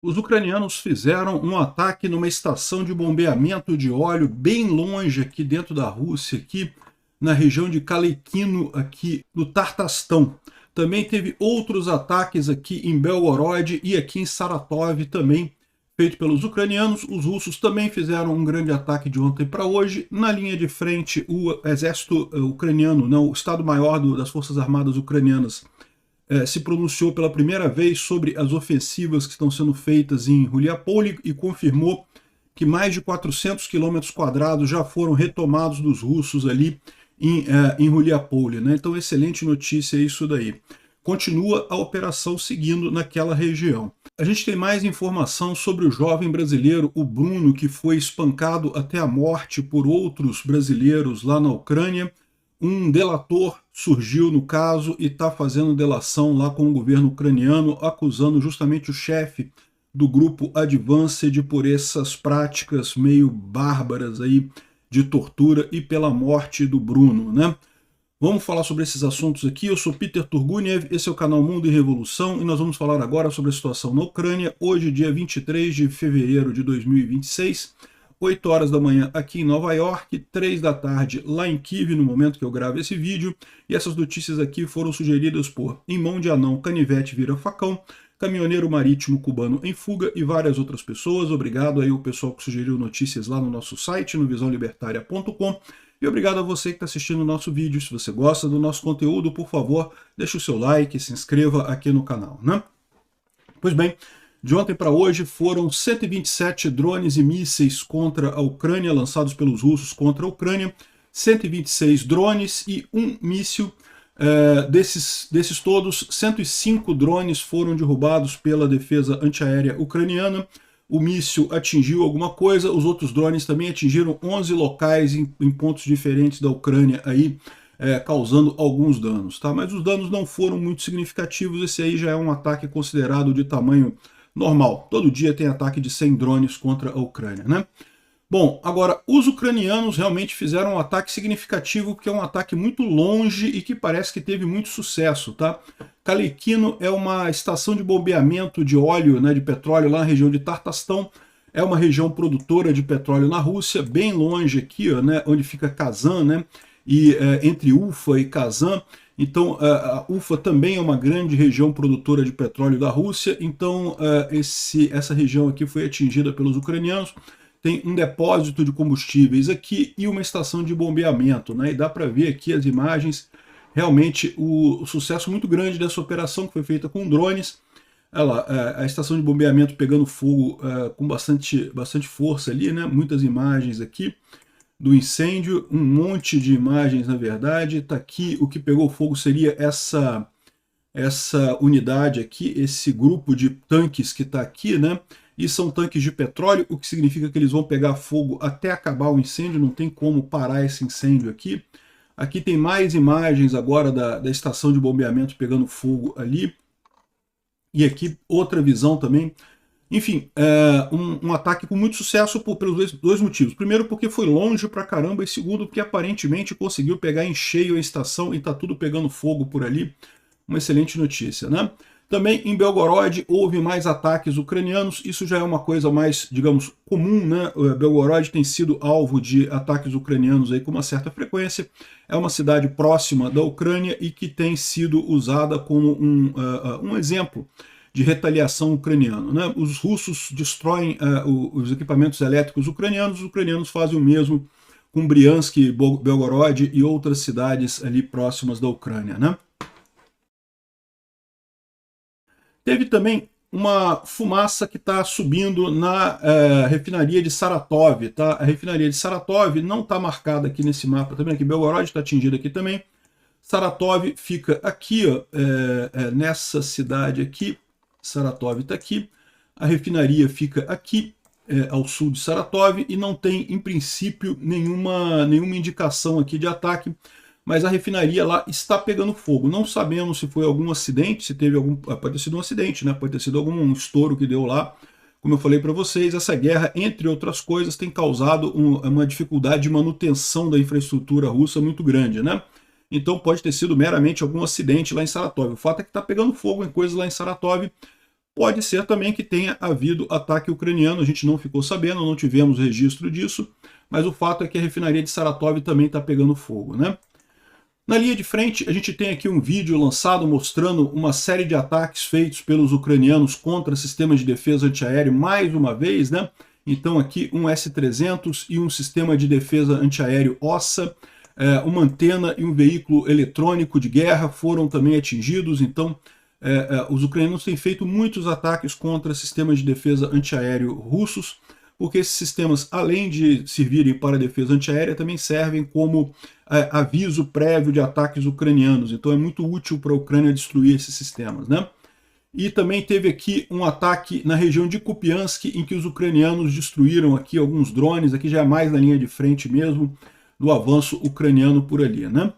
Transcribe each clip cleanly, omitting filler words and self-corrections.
Os ucranianos fizeram um ataque numa estação de bombeamento de óleo bem longe aqui dentro da Rússia, aqui na região de Kalykino, aqui no Tartastão. Também teve outros ataques aqui em Belgorod e aqui em Saratov também, feito pelos ucranianos. Os russos também fizeram um grande ataque de ontem para hoje. Na linha de frente, o exército ucraniano, não, o Estado-Maior das Forças Armadas Ucranianas, se pronunciou pela primeira vez sobre as ofensivas que estão sendo feitas em Mariupol e confirmou que mais de 400 quilômetros quadrados já foram retomados dos russos ali em Mariupol, né? Então, excelente notícia isso daí. Continua a operação seguindo naquela região. A gente tem mais informação sobre o jovem brasileiro, o Bruno, que foi espancado até a morte por outros brasileiros lá na Ucrânia. Um delator surgiu no caso e está fazendo delação lá com o governo ucraniano, acusando justamente o chefe do grupo Advanced por essas práticas meio bárbaras aí de tortura e pela morte do Bruno, né? Vamos falar sobre esses assuntos aqui. Eu sou Peter Turguniev, esse é o canal Mundo e Revolução e nós vamos falar agora sobre a situação na Ucrânia, hoje dia 23 de fevereiro de 2026, 8 horas da manhã aqui em Nova York, 3 da tarde lá em Kiev, no momento que eu gravo esse vídeo. E essas notícias aqui foram sugeridas por Em Mão de Anão, Canivete Vira Facão, Caminhoneiro Marítimo Cubano em Fuga e várias outras pessoas. Obrigado aí ao pessoal que sugeriu notícias lá no nosso site, no visãolibertaria.com. E obrigado a você que está assistindo o nosso vídeo. Se você gosta do nosso conteúdo, por favor, deixe o seu like e se inscreva aqui no canal, né? Pois bem, de ontem para hoje foram 127 drones e mísseis contra a Ucrânia, lançados pelos russos contra a Ucrânia, 126 drones e um míssil. Desses todos, 105 drones foram derrubados pela defesa antiaérea ucraniana. O míssil atingiu alguma coisa, os outros drones também atingiram 11 locais em pontos diferentes da Ucrânia, aí, causando alguns danos, tá? Mas os danos não foram muito significativos. Esse aí já é um ataque considerado de tamanho normal. Todo dia tem ataque de 100 drones contra a Ucrânia, né? Bom, agora, os ucranianos realmente fizeram um ataque significativo, porque é um ataque muito longe e que parece que teve muito sucesso, tá? Kalykino é uma estação de bombeamento de óleo, né, de petróleo lá na região de Tartastão. É uma região produtora de petróleo na Rússia, bem longe aqui, ó, né, onde fica Kazan, né? E entre Ufa e Kazan. Então, a Ufa também é uma grande região produtora de petróleo da Rússia. Então, essa região aqui foi atingida pelos ucranianos. Tem um depósito de combustíveis aqui e uma estação de bombeamento, né? E dá para ver aqui as imagens, realmente o sucesso muito grande dessa operação que foi feita com drones. Olha lá, a estação de bombeamento pegando fogo com bastante força ali, né? Muitas imagens aqui do incêndio, um monte de imagens na verdade. Tá aqui, o que pegou fogo seria essa unidade aqui, esse grupo de tanques que está aqui, né? E são tanques de petróleo, o que significa que eles vão pegar fogo até acabar o incêndio, não tem como parar esse incêndio aqui. Aqui tem mais imagens agora da estação de bombeamento pegando fogo ali. E aqui outra visão também. Enfim, um ataque com muito sucesso pelos dois motivos. Primeiro, porque foi longe pra caramba, e segundo, porque aparentemente conseguiu pegar em cheio a estação e tá tudo pegando fogo por ali. Uma excelente notícia, né? Também em Belgorod houve mais ataques ucranianos, isso já é uma coisa mais, digamos, comum, né? Belgorod tem sido alvo de ataques ucranianos aí com uma certa frequência. É uma cidade próxima da Ucrânia e que tem sido usada como um exemplo de retaliação ucraniana, né? Os russos destroem os equipamentos elétricos ucranianos, os ucranianos fazem o mesmo com Briansk, Belgorod e outras cidades ali próximas da Ucrânia, né? Teve também uma fumaça que está subindo na refinaria de Saratov, tá? A refinaria de Saratov não está marcada aqui nesse mapa também, aqui Belgorod está atingida aqui também. Saratov fica aqui, ó, nessa cidade aqui. Saratov está aqui. A refinaria fica aqui, ao sul de Saratov, e não tem, em princípio, nenhuma indicação aqui de ataque. Mas a refinaria lá está pegando fogo. Não sabemos se foi algum acidente, se teve algum... Pode ter sido um acidente, né? Pode ter sido algum estouro que deu lá. Como eu falei para vocês, essa guerra, entre outras coisas, tem causado uma dificuldade de manutenção da infraestrutura russa muito grande, né? Então pode ter sido meramente algum acidente lá em Saratov. O fato é que está pegando fogo em coisas lá em Saratov. Pode ser também que tenha havido ataque ucraniano, a gente não ficou sabendo, não tivemos registro disso, mas o fato é que a refinaria de Saratov também está pegando fogo, né? Na linha de frente, a gente tem aqui um vídeo lançado mostrando uma série de ataques feitos pelos ucranianos contra sistemas de defesa antiaéreo mais uma vez, né? Então aqui um S-300 e um sistema de defesa antiaéreo OSSA, uma antena e um veículo eletrônico de guerra foram também atingidos. Então os ucranianos têm feito muitos ataques contra sistemas de defesa antiaéreo russos, porque esses sistemas, além de servirem para a defesa antiaérea, também servem como aviso prévio de ataques ucranianos. Então é muito útil para a Ucrânia destruir esses sistemas, né? E também teve aqui um ataque na região de Kupiansk, em que os ucranianos destruíram aqui alguns drones, aqui já é mais na linha de frente mesmo, do avanço ucraniano por ali, né?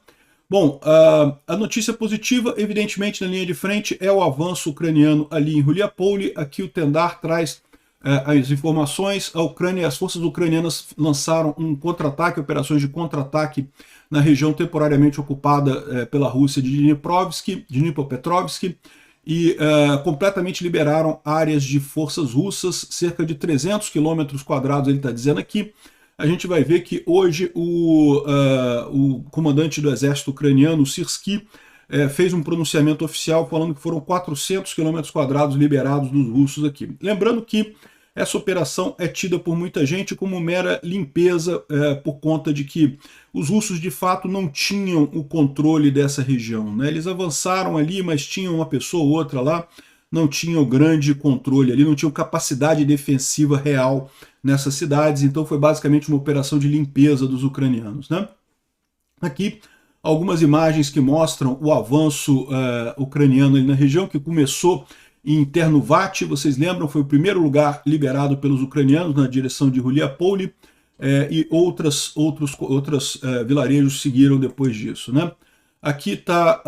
Bom, a notícia positiva, evidentemente, na linha de frente, é o avanço ucraniano ali em Huliapole. Aqui o Tendar traz as informações. A Ucrânia, as forças ucranianas lançaram um contra-ataque, operações de contra-ataque na região temporariamente ocupada pela Rússia de Dnipropetrovsk, e completamente liberaram áreas de forças russas, cerca de 300 quilômetros quadrados, ele está dizendo aqui. A gente vai ver que hoje o comandante do exército ucraniano, Syrskyi, fez um pronunciamento oficial falando que foram 400 quilômetros quadrados liberados dos russos aqui. Lembrando que essa operação é tida por muita gente como mera limpeza, por conta de que os russos de fato não tinham o controle dessa região, né? Eles avançaram ali, mas tinham uma pessoa ou outra lá, não tinham grande controle ali, não tinham capacidade defensiva real nessas cidades, então foi basicamente uma operação de limpeza dos ucranianos, né? Aqui algumas imagens que mostram o avanço ucraniano ali na região, que começou em Ternovat, vocês lembram, foi o primeiro lugar liberado pelos ucranianos na direção de Huliapole, e outros vilarejos seguiram depois disso, né? Aqui está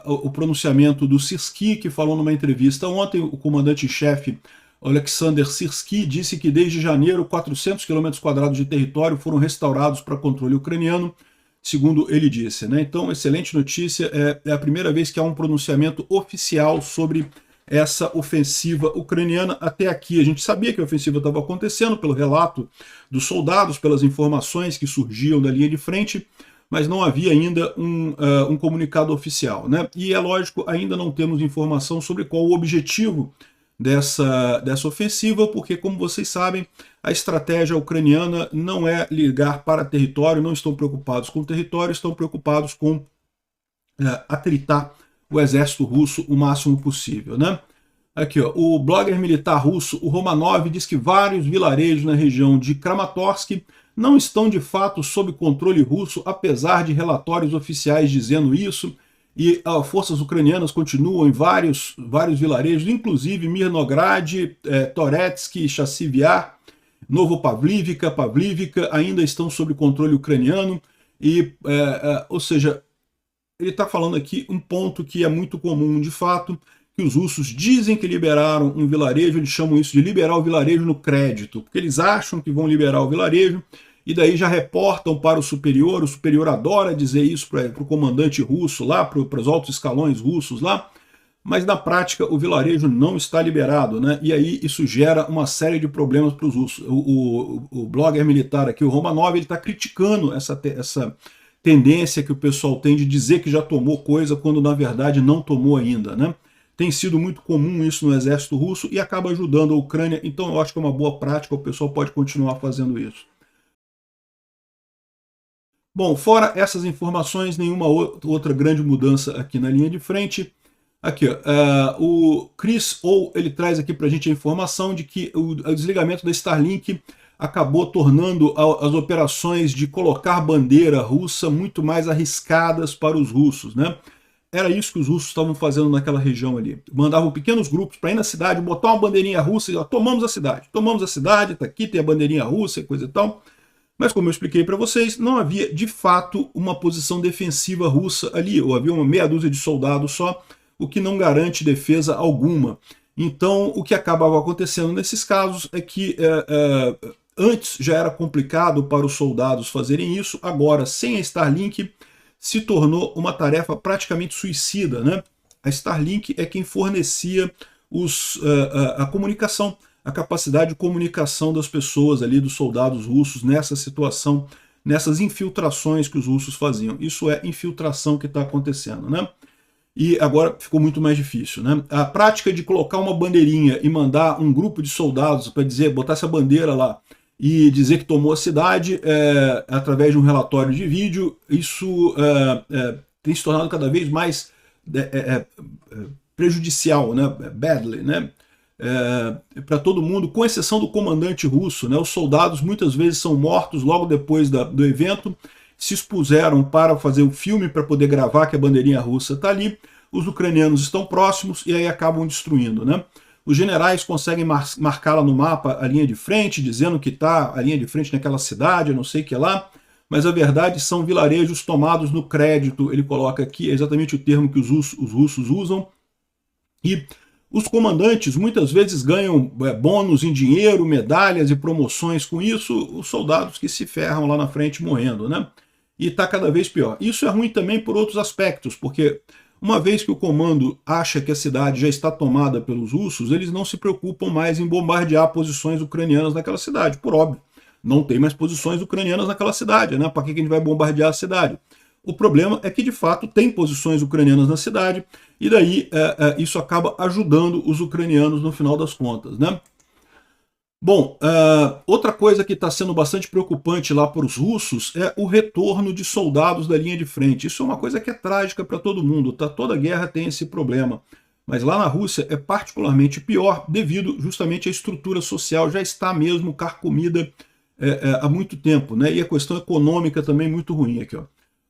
o pronunciamento do Syrskyi, que falou numa entrevista ontem. O comandante-chefe Alexander Syrskyi disse que desde janeiro 400 km² de território foram restaurados para controle ucraniano, segundo ele disse, né? Então, excelente notícia, é a primeira vez que há um pronunciamento oficial sobre essa ofensiva ucraniana. Até aqui a gente sabia que a ofensiva estava acontecendo pelo relato dos soldados, pelas informações que surgiam da linha de frente, mas não havia ainda um comunicado oficial, né? E é lógico, ainda não temos informação sobre qual o objetivo dessa ofensiva, porque, como vocês sabem, a estratégia ucraniana não é ligar para território, não estão preocupados com território, estão preocupados com atritar o exército russo o máximo possível, né? Aqui, ó, o blogger militar russo, o Romanov, diz que vários vilarejos na região de Kramatorsk não estão de fato sob controle russo, apesar de relatórios oficiais dizendo isso, e forças ucranianas continuam em vários vilarejos, inclusive Mirnograd, Toretsky, Chassivyar, Novopavlivka, Pavlivka, ainda estão sob controle ucraniano, e, ou seja, ele está falando aqui um ponto que é muito comum de fato, que os russos dizem que liberaram um vilarejo, eles chamam isso de liberar o vilarejo no crédito, porque eles acham que vão liberar o vilarejo, e daí já reportam para o superior adora dizer isso para o comandante russo lá, para os altos escalões russos lá, mas na prática o vilarejo não está liberado, né? E aí isso gera uma série de problemas para os russos. O blogger militar aqui, o Romanov, ele está criticando essa tendência que o pessoal tem de dizer que já tomou coisa quando na verdade não tomou ainda, né? Tem sido muito comum isso no exército russo e acaba ajudando a Ucrânia, então eu acho que é uma boa prática, o pessoal pode continuar fazendo isso. Bom, fora essas informações, nenhuma outra grande mudança aqui na linha de frente. Aqui, ó, o Chris Ou, ele traz aqui para a gente a informação de que o desligamento da Starlink acabou tornando as operações de colocar bandeira russa muito mais arriscadas para os russos, né? Era isso que os russos estavam fazendo naquela região ali. Mandavam pequenos grupos para ir na cidade, botar uma bandeirinha russa e ó, tomamos a cidade, tá aqui, tem a bandeirinha russa e coisa e tal. Mas, como eu expliquei para vocês, não havia, de fato, uma posição defensiva russa ali, ou havia uma meia dúzia de soldados só, o que não garante defesa alguma. Então, o que acabava acontecendo nesses casos é que antes já era complicado para os soldados fazerem isso, agora, sem a Starlink, se tornou uma tarefa praticamente suicida, né? A Starlink é quem fornecia a comunicação, a capacidade de comunicação das pessoas ali, dos soldados russos, nessa situação, nessas infiltrações que os russos faziam. Isso é infiltração que está acontecendo, né? E agora ficou muito mais difícil, né? A prática de colocar uma bandeirinha e mandar um grupo de soldados para dizer, botar essa bandeira lá e dizer que tomou a cidade através de um relatório de vídeo, isso tem se tornado cada vez mais prejudicial, né? Badly, né? Para todo mundo, com exceção do comandante russo, né? Os soldados muitas vezes são mortos logo depois do evento, se expuseram para fazer o filme, para poder gravar que a bandeirinha russa está ali, os ucranianos estão próximos e aí acabam destruindo, né? Os generais conseguem marcá-la no mapa, a linha de frente, dizendo que está a linha de frente naquela cidade, não sei o que lá, mas a verdade são vilarejos tomados no crédito, ele coloca aqui, é exatamente o termo que os russos usam, e os comandantes muitas vezes ganham bônus em dinheiro, medalhas e promoções com isso, os soldados que se ferram lá na frente morrendo, né? E está cada vez pior. Isso é ruim também por outros aspectos, porque uma vez que o comando acha que a cidade já está tomada pelos russos, eles não se preocupam mais em bombardear posições ucranianas naquela cidade, por óbvio. Não tem mais posições ucranianas naquela cidade, né? Para que a gente vai bombardear a cidade? O problema é que, de fato, tem posições ucranianas na cidade, e daí isso acaba ajudando os ucranianos no final das contas, né? Bom, outra coisa que está sendo bastante preocupante lá para os russos é o retorno de soldados da linha de frente. Isso é uma coisa que é trágica para todo mundo, tá? Toda guerra tem esse problema. Mas lá na Rússia é particularmente pior devido justamente à estrutura social, já está mesmo carcomida há muito tempo, né? E a questão econômica também muito ruim aqui, ó.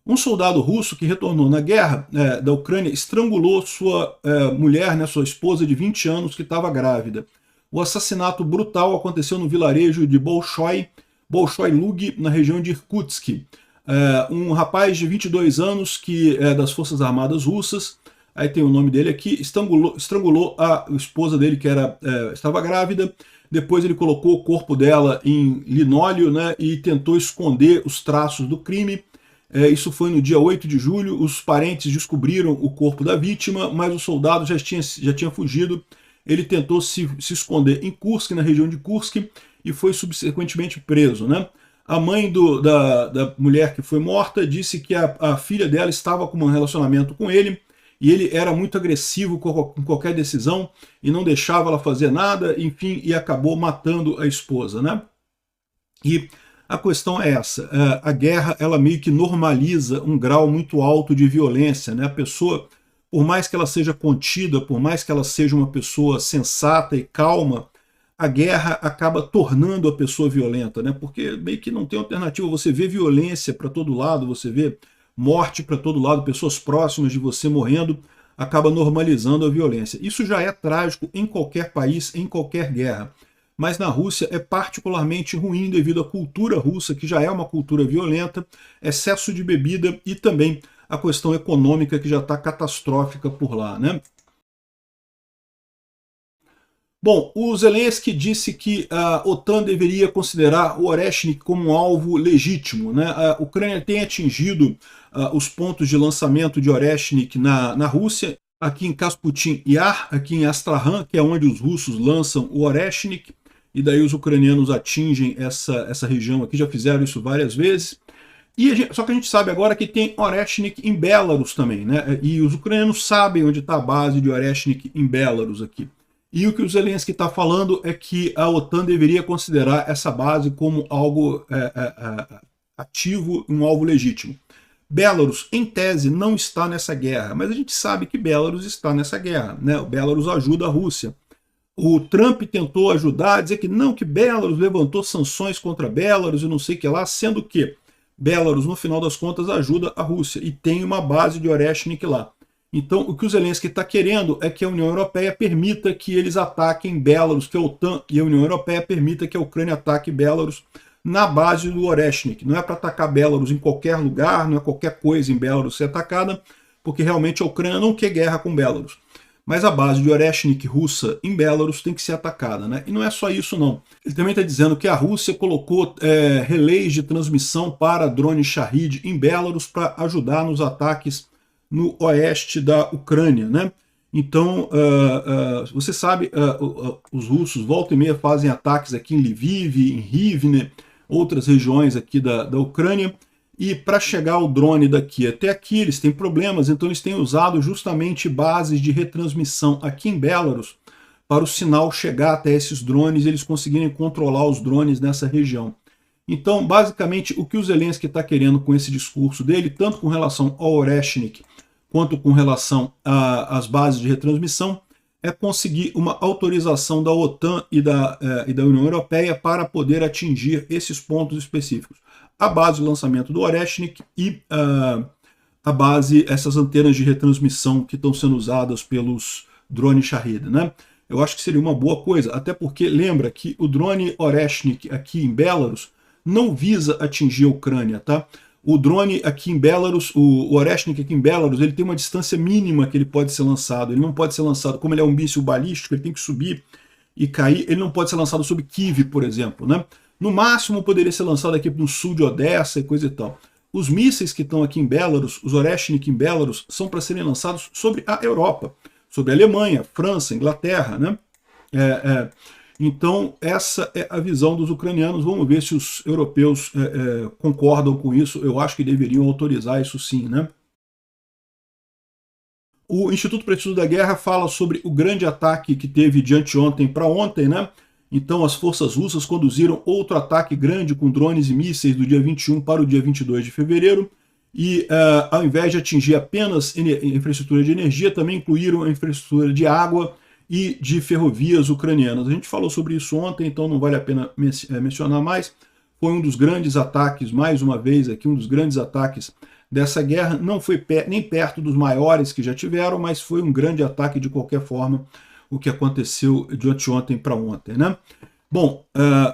Um soldado russo que retornou na guerra da Ucrânia estrangulou sua mulher, né, sua esposa de 20 anos que estava grávida. O assassinato brutal aconteceu no vilarejo de Bolshoi Lug, na região de Irkutsk. Um rapaz de 22 anos que é das Forças Armadas Russas, aí tem o nome dele aqui, estrangulou a esposa dele que estava grávida. Depois ele colocou o corpo dela em linóleo, né, e tentou esconder os traços do crime. Isso foi no dia 8 de julho, os parentes descobriram o corpo da vítima, mas o soldado já tinha fugido. Ele tentou se esconder em Kursk, na região de Kursk, e foi subsequentemente preso, né? A mãe da mulher que foi morta disse que a filha dela estava com um relacionamento com ele, e ele era muito agressivo com qualquer decisão, e não deixava ela fazer nada, enfim, e acabou matando a esposa, né? E a questão é essa, a guerra ela meio que normaliza um grau muito alto de violência, né? A pessoa, por mais que ela seja contida, por mais que ela seja uma pessoa sensata e calma, a guerra acaba tornando a pessoa violenta, né? Porque meio que não tem alternativa, você vê violência para todo lado, você vê morte para todo lado, pessoas próximas de você morrendo, acaba normalizando a violência. Isso já é trágico em qualquer país, em qualquer guerra. Mas na Rússia é particularmente ruim devido à cultura russa, que já é uma cultura violenta, excesso de bebida e também a questão econômica que já está catastrófica por lá, né? Bom, o Zelensky disse que a OTAN deveria considerar o Oreshnik como um alvo legítimo, né? A Ucrânia tem atingido os pontos de lançamento de Oreshnik na Rússia, aqui em Kasputin Yar, aqui em Astrakhan, que é onde os russos lançam o Oreshnik, e daí os ucranianos atingem essa região aqui, já fizeram isso várias vezes. Só que a gente sabe agora que tem Oreshnik em Belarus também, né? E os ucranianos sabem onde está a base de Oreshnik em Belarus aqui. E o que o Zelensky está falando é que a OTAN deveria considerar essa base como algo ativo, um alvo legítimo. Belarus, em tese, não está nessa guerra, mas a gente sabe que Belarus está nessa guerra, né? O Belarus ajuda a Rússia. O Trump tentou ajudar, dizer que não, que Belarus levantou sanções contra Belarus e não sei o que lá, sendo que Belarus, no final das contas, ajuda a Rússia e tem uma base de Oreshnik lá. Então, o que o Zelensky está querendo é que a União Europeia permita que eles ataquem Belarus, que a OTAN e a União Europeia permita que a Ucrânia ataque Belarus na base do Oreshnik. Não é para atacar Belarus em qualquer lugar, não é qualquer coisa em Belarus ser atacada, porque realmente a Ucrânia não quer guerra com Belarus. Mas a base de Oreshnik russa em Belarus tem que ser atacada, né? E não é só isso, não. Ele também está dizendo que a Rússia colocou relés de transmissão para drone Shahid em Belarus para ajudar nos ataques no oeste da Ucrânia, né? Então, você sabe, os russos volta e meia fazem ataques aqui em Lviv, em Rivne, outras regiões aqui da Ucrânia, e para chegar o drone daqui até aqui, eles têm problemas, então eles têm usado justamente bases de retransmissão aqui em Belarus, para o sinal chegar até esses drones e eles conseguirem controlar os drones nessa região. Então, basicamente, o que o Zelensky está querendo com esse discurso dele, tanto com relação ao Oreshnik, quanto com relação às bases de retransmissão, é conseguir uma autorização da OTAN e da União Europeia para poder atingir esses pontos específicos. A base de lançamento do Oreshnik e a base, essas antenas de retransmissão que estão sendo usadas pelos drones Shahed, né? Eu acho que seria uma boa coisa, até porque lembra que o drone Oreshnik aqui em Belarus não visa atingir a Ucrânia, tá? O drone aqui em Belarus, o Oreshnik aqui em Belarus, ele tem uma distância mínima que ele pode ser lançado. Ele não pode ser lançado, como ele é um míssil balístico, ele tem que subir e cair. Ele não pode ser lançado sobre Kiev, por exemplo, né? No máximo poderia ser lançado aqui no sul de Odessa e coisa e tal. Os mísseis que estão aqui em Belarus, os Oreshnik em Belarus, são para serem lançados sobre a Europa, sobre a Alemanha, França, Inglaterra, né? Então, essa é a visão dos ucranianos. Vamos ver se os europeus concordam com isso. Eu acho que deveriam autorizar isso sim, né? O Instituto para o Estudo da Guerra fala sobre o grande ataque que teve de anteontem para ontem, né? Então, as forças russas conduziram outro ataque grande com drones e mísseis do dia 21 para o dia 22 de fevereiro. E, ao invés de atingir apenas infraestrutura de energia, também incluíram a infraestrutura de água e de ferrovias ucranianas. A gente falou sobre isso ontem, então não vale a pena mencionar mais. Foi um dos grandes ataques, mais uma vez aqui, um dos grandes ataques dessa guerra. Não foi nem perto dos maiores que já tiveram, mas foi um grande ataque de qualquer forma, o que aconteceu de anteontem para ontem, né? Bom,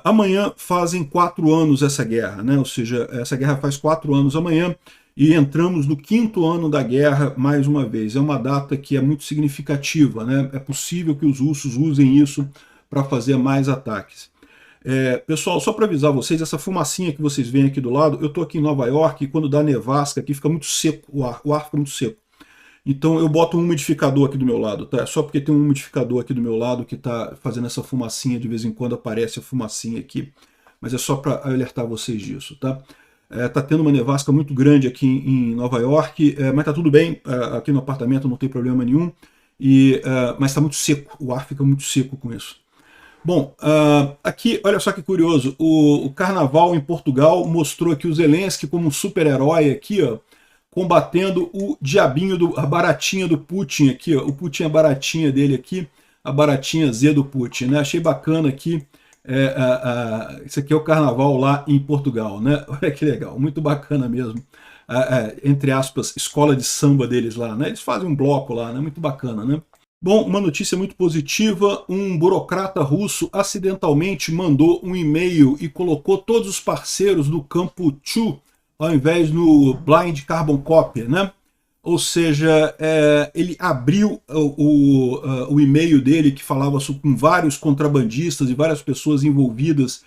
amanhã fazem 4 anos essa guerra, né? Ou seja, essa guerra faz 4 anos amanhã, e entramos no 5º ano da guerra mais uma vez. É uma data que é muito significativa, né? É possível que os russos usem isso para fazer mais ataques. Pessoal, só para avisar vocês, essa fumacinha que vocês veem aqui do lado, eu estou aqui em Nova York e quando dá nevasca aqui fica muito seco, o ar fica muito seco. Então eu boto um umidificador aqui do meu lado, tá? Só porque tem um umidificador aqui do meu lado que está fazendo essa fumacinha, de vez em quando aparece a fumacinha aqui. Mas é só para alertar vocês disso, tá? Tá tendo uma nevasca muito grande aqui em Nova York, mas tá tudo bem, aqui no apartamento não tem problema nenhum, mas está muito seco, o ar fica muito seco com isso. Bom, aqui, olha só que curioso, o carnaval em Portugal mostrou aqui o Zelensky como um super-herói aqui, ó, combatendo o diabinho, a baratinha do Putin aqui, ó, o Putin é a baratinha dele aqui, a baratinha Z do Putin, né? Achei bacana aqui. Isso aqui é o carnaval lá em Portugal, né? Olha que legal, muito bacana mesmo. Entre aspas, escola de samba deles lá, né? Eles fazem um bloco lá, né? Muito bacana, né? Bom, uma notícia muito positiva, um burocrata russo acidentalmente mandou um e-mail e colocou todos os parceiros do campo 2 ao invés no Blind Carbon Copy, né? Ou seja, ele abriu o e-mail dele que falava com vários contrabandistas e várias pessoas envolvidas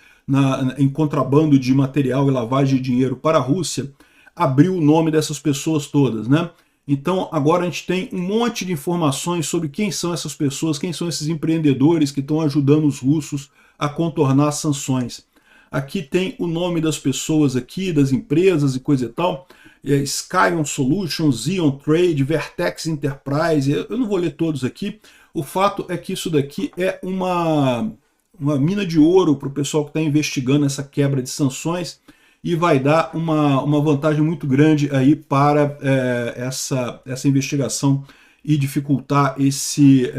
em contrabando de material e lavagem de dinheiro para a Rússia, abriu o nome dessas pessoas todas, né? Então agora a gente tem um monte de informações sobre quem são essas pessoas, quem são esses empreendedores que estão ajudando os russos a contornar as sanções. Aqui tem o nome das pessoas aqui, das empresas e coisa e tal. Skyon Solutions, Xeon Trade, Vertex Enterprise, eu não vou ler todos aqui. O fato é que isso daqui é uma mina de ouro para o pessoal que está investigando essa quebra de sanções e vai dar uma vantagem muito grande aí para essa investigação e dificultar esse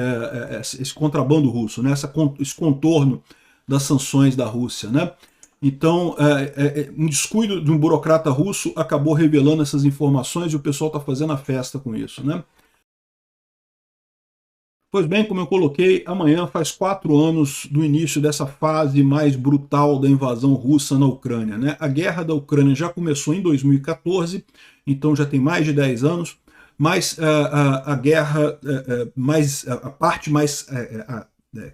contrabando russo, né? Esse contorno das sanções da Rússia, né? Então, um descuido de um burocrata russo acabou revelando essas informações e o pessoal está fazendo a festa com isso, né? Pois bem, como eu coloquei, amanhã faz 4 anos do início dessa fase mais brutal da invasão russa na Ucrânia, né? A guerra da Ucrânia já começou em 2014, então já tem mais de 10 anos, mas a guerra, a parte mais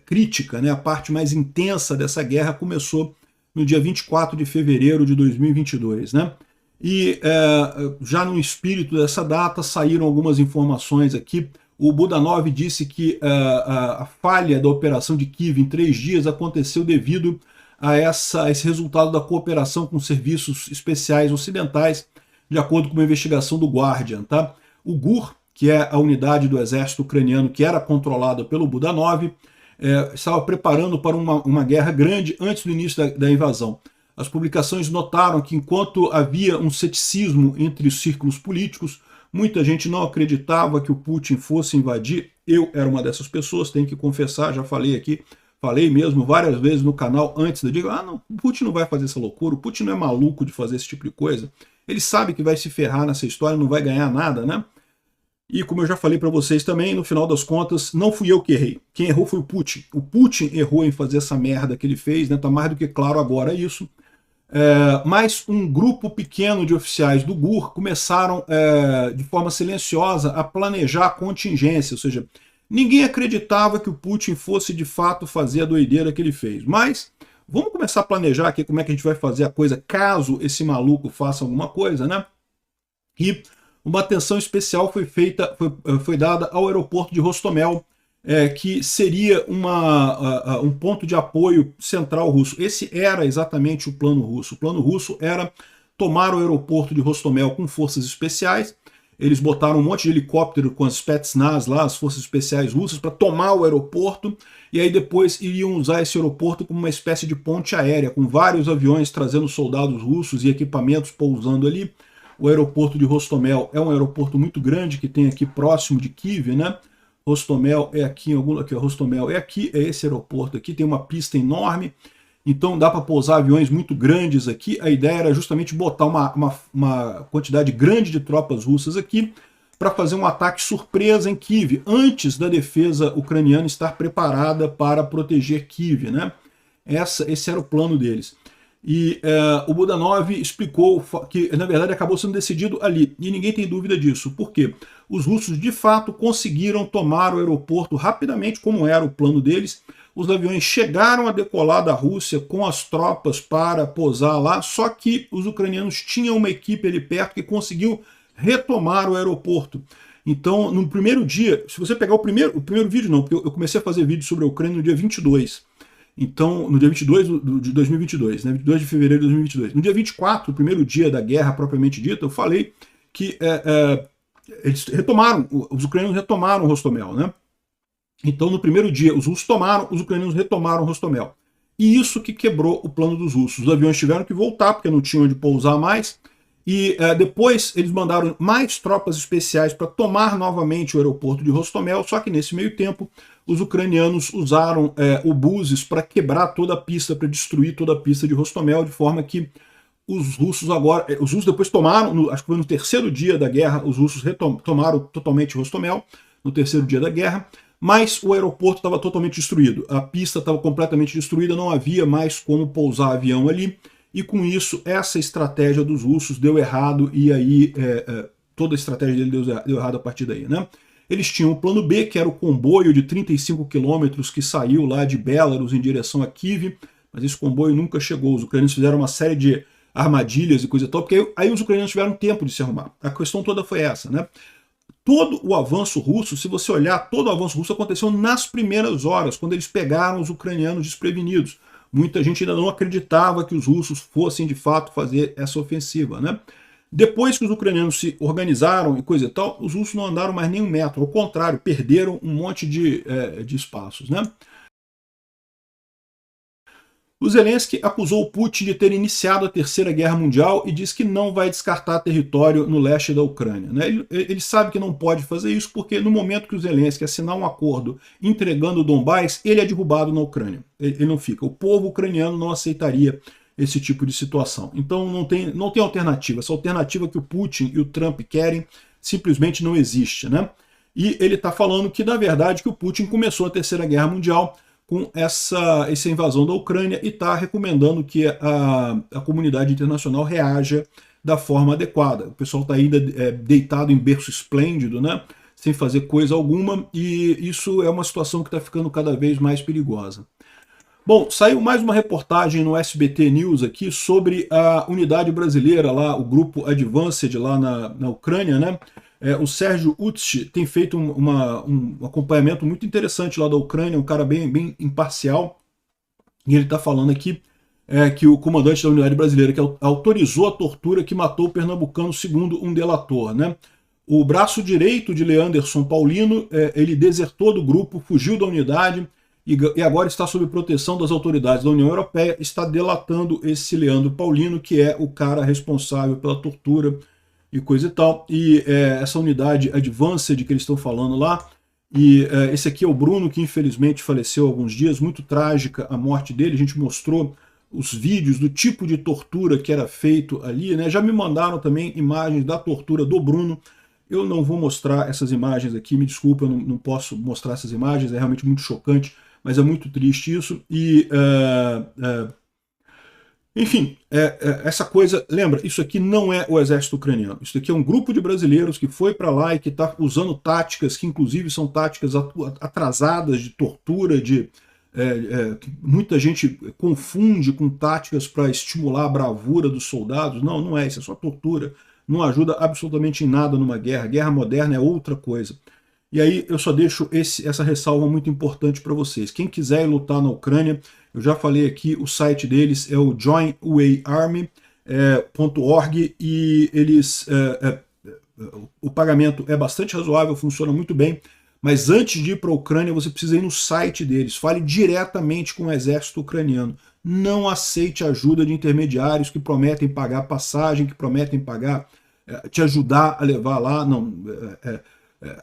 crítica, né? A parte mais intensa dessa guerra começou no dia 24 de fevereiro de 2022, né? E já no espírito dessa data saíram algumas informações aqui. O Budanov disse que a falha da operação de Kiev em 3 dias aconteceu devido a esse resultado da cooperação com serviços especiais ocidentais, de acordo com uma investigação do Guardian. Tá? O GUR, que é a unidade do exército ucraniano que era controlada pelo Budanov, estava preparando para uma guerra grande antes do início da invasão. As publicações notaram que enquanto havia um ceticismo entre os círculos políticos, muita gente não acreditava que o Putin fosse invadir. Eu era uma dessas pessoas, tenho que confessar, já falei aqui, falei mesmo várias vezes no canal antes de dizer, não, o Putin não vai fazer essa loucura, o Putin não é maluco de fazer esse tipo de coisa. Ele sabe que vai se ferrar nessa história, não vai ganhar nada, né? E como eu já falei para vocês também, no final das contas, não fui eu que errei. Quem errou foi o Putin. O Putin errou em fazer essa merda que ele fez, né? Tá mais do que claro agora isso. Mas um grupo pequeno de oficiais do GUR começaram, de forma silenciosa, a planejar a contingência, ou seja, ninguém acreditava que o Putin fosse de fato fazer a doideira que ele fez. Mas vamos começar a planejar aqui como é que a gente vai fazer a coisa caso esse maluco faça alguma coisa, né? E uma atenção especial foi dada ao aeroporto de Hostomel, que seria um ponto de apoio central russo. Esse era exatamente o plano russo. O plano russo era tomar o aeroporto de Hostomel com forças especiais. Eles botaram um monte de helicóptero com as Spetsnaz lá, as forças especiais russas, para tomar o aeroporto, e aí depois iriam usar esse aeroporto como uma espécie de ponte aérea, com vários aviões trazendo soldados russos e equipamentos pousando ali. O aeroporto de Hostomel é um aeroporto muito grande que tem aqui próximo de Kiev, né? Hostomel é aqui, Hostomel é aqui, é esse aeroporto aqui, tem uma pista enorme, então dá para pousar aviões muito grandes aqui. A ideia era justamente botar uma quantidade grande de tropas russas aqui para fazer um ataque surpresa em Kiev, antes da defesa ucraniana estar preparada para proteger Kiev, né? Esse era o plano deles. E o Budanov explicou que, na verdade, acabou sendo decidido ali. E ninguém tem dúvida disso. Por quê? Os russos, de fato, conseguiram tomar o aeroporto rapidamente, como era o plano deles. Os aviões chegaram a decolar da Rússia com as tropas para pousar lá, só que os ucranianos tinham uma equipe ali perto que conseguiu retomar o aeroporto. Então, no primeiro dia, se você pegar o primeiro vídeo, não, porque eu comecei a fazer vídeo sobre a Ucrânia no dia 22. Então, no dia 22 de 2022, né, 22 de fevereiro de 2022. No dia 24, o primeiro dia da guerra propriamente dita, eu falei que os ucranianos retomaram Hostomel, né? Então, no primeiro dia, os russos tomaram, os ucranianos retomaram Hostomel. E isso que quebrou o plano dos russos. Os aviões tiveram que voltar, porque não tinham onde pousar mais. E depois eles mandaram mais tropas especiais para tomar novamente o aeroporto de Hostomel, só que nesse meio tempo os ucranianos usaram obuses para quebrar toda a pista, para destruir toda a pista de Hostomel, de forma que os russos depois tomaram, acho que foi no terceiro dia da guerra, os russos tomaram totalmente Hostomel, no terceiro dia da guerra, mas o aeroporto estava totalmente destruído, a pista estava completamente destruída, não havia mais como pousar avião ali, e com isso essa estratégia dos russos deu errado, e aí toda a estratégia dele deu errado a partir daí, né? Eles tinham o plano B, que era o comboio de 35 quilômetros que saiu lá de Belarus em direção a Kiev, mas esse comboio nunca chegou. Os ucranianos fizeram uma série de armadilhas e coisa e tal, porque aí os ucranianos tiveram tempo de se arrumar. A questão toda foi essa, né? Todo o avanço russo, se você olhar, todo o avanço russo aconteceu nas primeiras horas, quando eles pegaram os ucranianos desprevenidos. Muita gente ainda não acreditava que os russos fossem de fato fazer essa ofensiva, né? Depois que os ucranianos se organizaram e coisa e tal, os russos não andaram mais nem um metro, ao contrário, perderam um monte de espaços, né? O Zelensky acusou o Putin de ter iniciado a Terceira Guerra Mundial e diz que não vai descartar território no leste da Ucrânia, né? Ele sabe que não pode fazer isso porque no momento que o Zelensky assinar um acordo entregando o Donbás, ele é derrubado na Ucrânia. Ele não fica. O povo ucraniano não aceitaria esse tipo de situação. Então não tem alternativa. Essa alternativa que o Putin e o Trump querem simplesmente não existe, né? E ele está falando que, na verdade, que o Putin começou a Terceira Guerra Mundial com essa invasão da Ucrânia e está recomendando que a comunidade internacional reaja da forma adequada. O pessoal está ainda deitado em berço esplêndido, né? Sem fazer coisa alguma, e isso é uma situação que está ficando cada vez mais perigosa. Bom, saiu mais uma reportagem no SBT News aqui sobre a unidade brasileira lá, o grupo Advanced lá na Ucrânia, né? O Sérgio Utsch tem feito um acompanhamento muito interessante lá da Ucrânia, um cara bem imparcial, e ele está falando aqui que o comandante da unidade brasileira que autorizou a tortura que matou o pernambucano, segundo um delator, né? O braço direito de Leanderson Paulino, ele desertou do grupo, fugiu da unidade e agora está sob proteção das autoridades da União Europeia, está delatando esse Leandro Paulino, que é o cara responsável pela tortura e coisa e tal. E essa unidade Advanced que eles estão falando lá, e esse aqui é o Bruno, que infelizmente faleceu há alguns dias, muito trágica a morte dele. A gente mostrou os vídeos do tipo de tortura que era feito ali, né? Já me mandaram também imagens da tortura do Bruno. Eu não vou mostrar essas imagens aqui, me desculpa, eu não posso mostrar essas imagens, é realmente muito chocante, mas é muito triste isso. E enfim, essa coisa, lembra, isso aqui não é o exército ucraniano, isso aqui é um grupo de brasileiros que foi para lá e que está usando táticas que inclusive são táticas atrasadas de tortura, que muita gente confunde com táticas para estimular a bravura dos soldados. Não, não é, isso é só tortura, não ajuda absolutamente em nada numa guerra, guerra moderna é outra coisa. E aí eu só deixo essa ressalva muito importante para vocês. Quem quiser ir lutar na Ucrânia, eu já falei aqui, o site deles é o joinwayarmy.org e eles o pagamento é bastante razoável, funciona muito bem, mas antes de ir para a Ucrânia você precisa ir no site deles, fale diretamente com o exército ucraniano. Não aceite ajuda de intermediários que prometem pagar passagem, que prometem pagar, te ajudar a levar lá, não...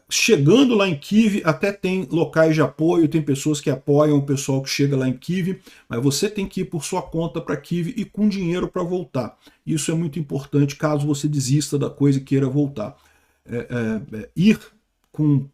Chegando lá em Kiev, até tem locais de apoio, tem pessoas que apoiam o pessoal que chega lá em Kiev, mas você tem que ir por sua conta para Kiev e com dinheiro para voltar. Isso é muito importante caso você desista da coisa e queira voltar. Ir com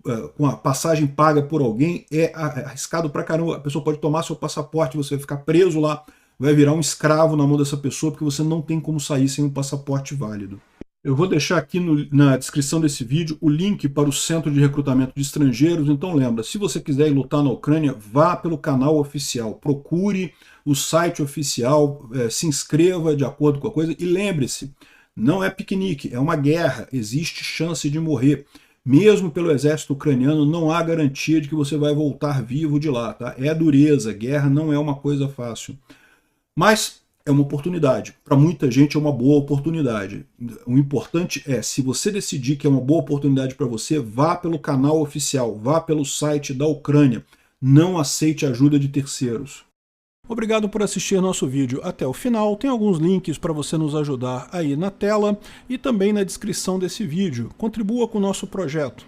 a passagem paga por alguém é arriscado pra caramba. A pessoa pode tomar seu passaporte, você vai ficar preso lá, vai virar um escravo na mão dessa pessoa, porque você não tem como sair sem um passaporte válido. Eu vou deixar aqui na descrição desse vídeo o link para o Centro de Recrutamento de Estrangeiros. Então lembra, se você quiser ir lutar na Ucrânia, vá pelo canal oficial, procure o site oficial, se inscreva de acordo com a coisa e lembre-se, não é piquenique, é uma guerra, existe chance de morrer. Mesmo pelo exército ucraniano, não há garantia de que você vai voltar vivo de lá, tá? É dureza, guerra não é uma coisa fácil. Mas é uma oportunidade. Para muita gente é uma boa oportunidade. O importante é, se você decidir que é uma boa oportunidade para você, vá pelo canal oficial, vá pelo site da Ucrânia. Não aceite ajuda de terceiros. Obrigado por assistir nosso vídeo até o final. Tem alguns links para você nos ajudar aí na tela e também na descrição desse vídeo. Contribua com o nosso projeto.